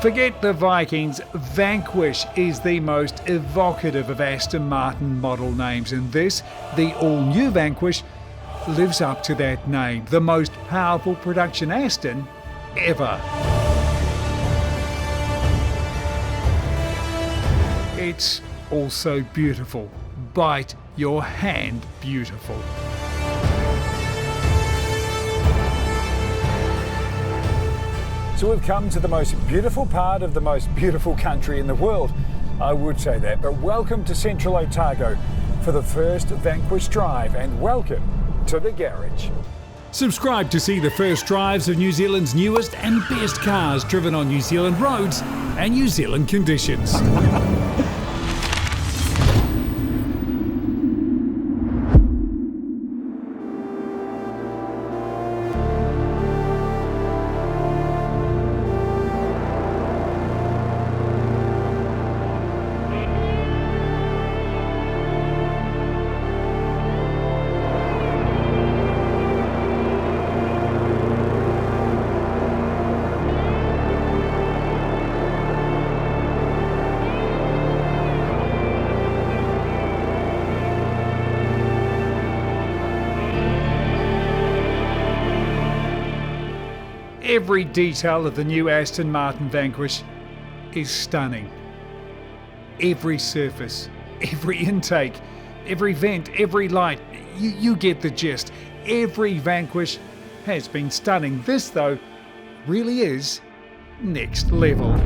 Forget the Vikings, Vanquish is the most evocative of Aston Martin model names, and this, the all-new Vanquish, lives up to that name. The most powerful production Aston ever. It's also beautiful. Bite your hand beautiful. So we've come to the most beautiful part of the most beautiful country in the world. I would say that, but welcome to Central Otago for the first Vanquish drive, and welcome to the garage. Subscribe to see the first drives of New Zealand's newest and best cars driven on New Zealand roads and New Zealand conditions. Every detail of the new Aston Martin Vanquish is stunning. Every surface, every intake, every vent, every light, you get the gist. Every Vanquish has been stunning. This, though, really is next level.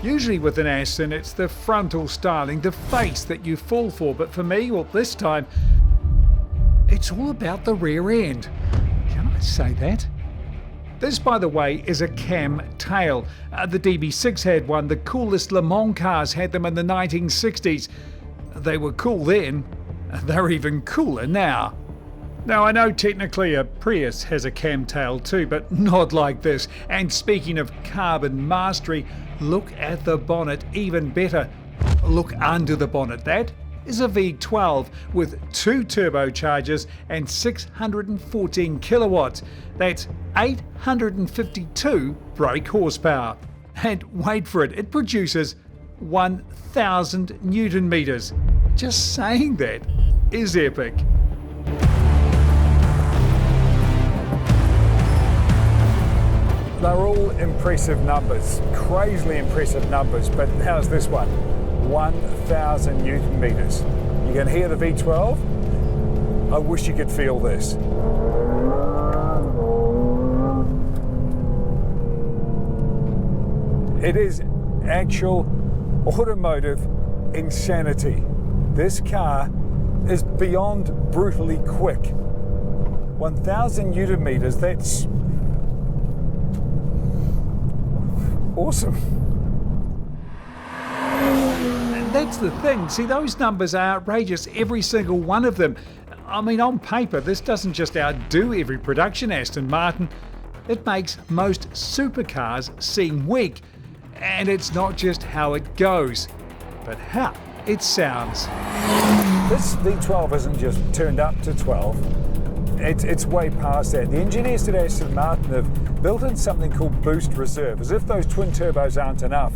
Usually with an Aston, it's the frontal styling, the face that you fall for, but for me, well, this time, it's all about the rear end. Can I say that? This, by the way, is a Kamm tail. The DB6 had one. The coolest Le Mans cars had them in the 1960s. They were cool then. They're even cooler now. Now, I know technically a Prius has a Kamm tail too, but not like this. And speaking of carbon mastery, look at the bonnet, even better. Look under the bonnet. That is a V12 with 2 turbochargers and 614 kilowatts. That's 852 brake horsepower. And wait for it, it produces 1,000 Newton meters. Just saying that is epic. They're all impressive numbers, crazily impressive numbers, but how's this one? 1,000 Newton meters. You can hear the V12? I wish you could feel this. It is actual automotive insanity. This car is beyond brutally quick. 1,000 Newton meters, that's awesome. And that's the thing. See, those numbers are outrageous, every single one of them. I mean, on paper, this doesn't just outdo every production Aston Martin, it makes most supercars seem weak. And it's not just how it goes, but how it sounds. This V12 isn't just turned up to 12. It's way past that. The engineers at Aston Martin have built in something called boost reserve. As if those twin turbos aren't enough,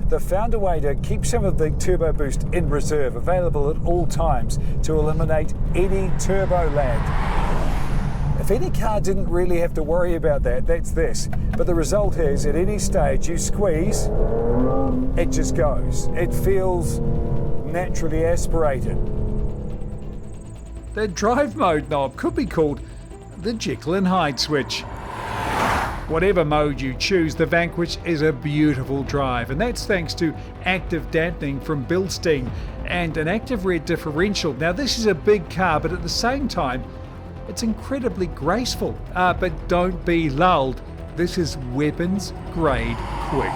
they've found a way to keep some of the turbo boost in reserve, available at all times to eliminate any turbo lag. If any car didn't really have to worry about that, that's this. But the result is, at any stage you squeeze, it just goes. It feels naturally aspirated. The drive mode knob could be called the Jekyll and Hyde switch. Whatever mode you choose, the Vanquish is a beautiful drive, and that's thanks to active dampening from Bilstein and an active rear differential. Now, this is a big car, but at the same time, it's incredibly graceful. But don't be lulled. This is weapons grade quick.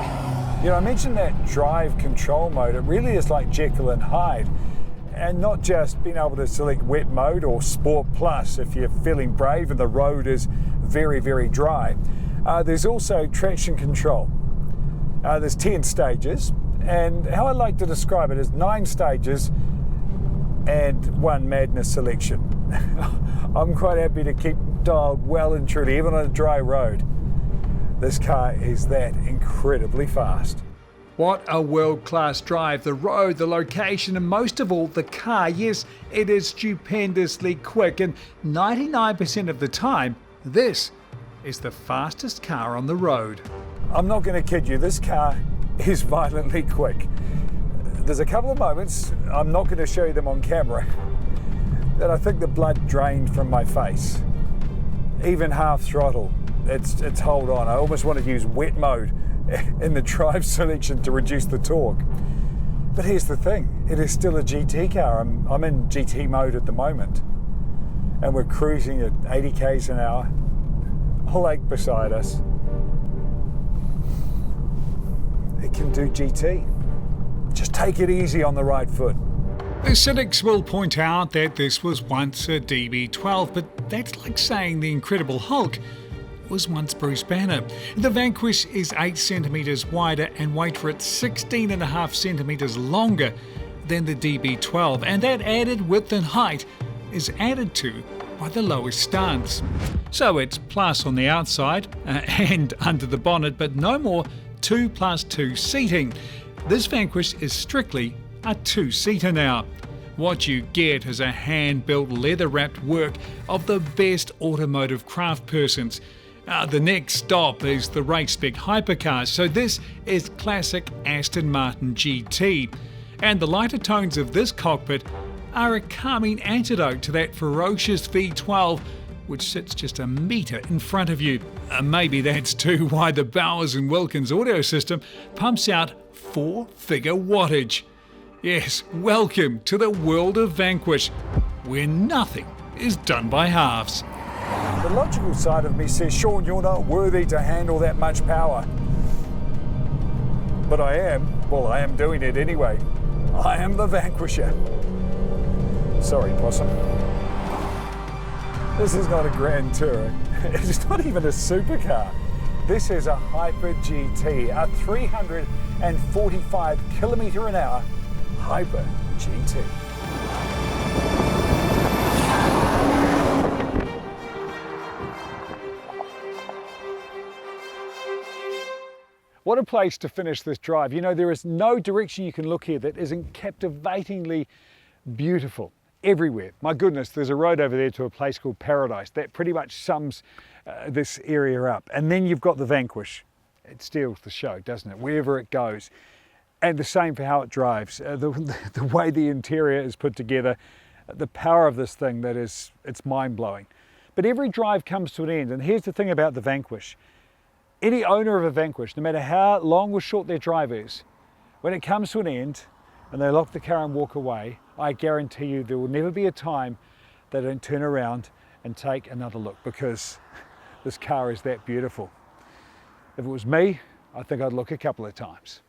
You know, I mentioned that drive control mode. It really is like Jekyll and Hyde. And not just being able to select wet mode or sport plus if you're feeling brave and the road is very, very dry. There's also traction control. There's 10 stages, and how I like to describe it is 9 stages and one madness selection. I'm quite happy to keep dialed well and truly, even on a dry road. This car is that incredibly fast. What a world-class drive. The road, the location, and most of all, the car. Yes, it is stupendously quick, and 99% of the time, this is the fastest car on the road. I'm not going to kid you, this car is violently quick. There's a couple of moments, I'm not going to show you them on camera, that I think the blood drained from my face. Even half throttle, it's hold on. I almost want to use wet mode in the drive selection to reduce the torque. But here's the thing, it is still a GT car. I'm in GT mode at the moment, and we're cruising at 80 k's an hour, a lake beside us. It can do GT. Just take it easy on the right foot. The cynics will point out that this was once a DB12, but that's like saying the Incredible Hulk was once Bruce Banner. The Vanquish is 8 centimetres wider and, wait for it, 16.5 centimetres longer than the DB12, and that added width and height is added to by the lowest stance. So it's plus on the outside and under the bonnet, but no more 2+2 seating. This Vanquish is strictly a 2-seater now. What you get is a hand-built, leather-wrapped work of the best automotive craftspersons. The next stop is the race-spec hypercar, so this is classic Aston Martin GT. And the lighter tones of this cockpit are a calming antidote to that ferocious V12, which sits just a metre in front of you. Maybe that's too why the Bowers & Wilkins audio system pumps out 4-figure wattage. Yes, welcome to the world of Vanquish, where nothing is done by halves. The logical side of me says, Sean, you're not worthy to handle that much power. But I am. Well, I am doing it anyway. I am the Vanquisher. Sorry, Possum. This is not a Grand Tourer. It's not even a supercar. This is a Hyper GT, a 345 kilometre an hour Hyper GT. What a place to finish this drive. You know, there is no direction you can look here that isn't captivatingly beautiful. Everywhere. My goodness, there's a road over there to a place called Paradise. That pretty much sums this area up. And then you've got the Vanquish. It steals the show, doesn't it? Wherever it goes. And the same for how it drives. The way the interior is put together, the power of this thing, it's mind-blowing. But every drive comes to an end. And here's the thing about the Vanquish. Any owner of a Vanquish, no matter how long or short their drive is, when it comes to an end and they lock the car and walk away, I guarantee you there will never be a time they don't turn around and take another look, because this car is that beautiful. If it was me, I think I'd look a couple of times.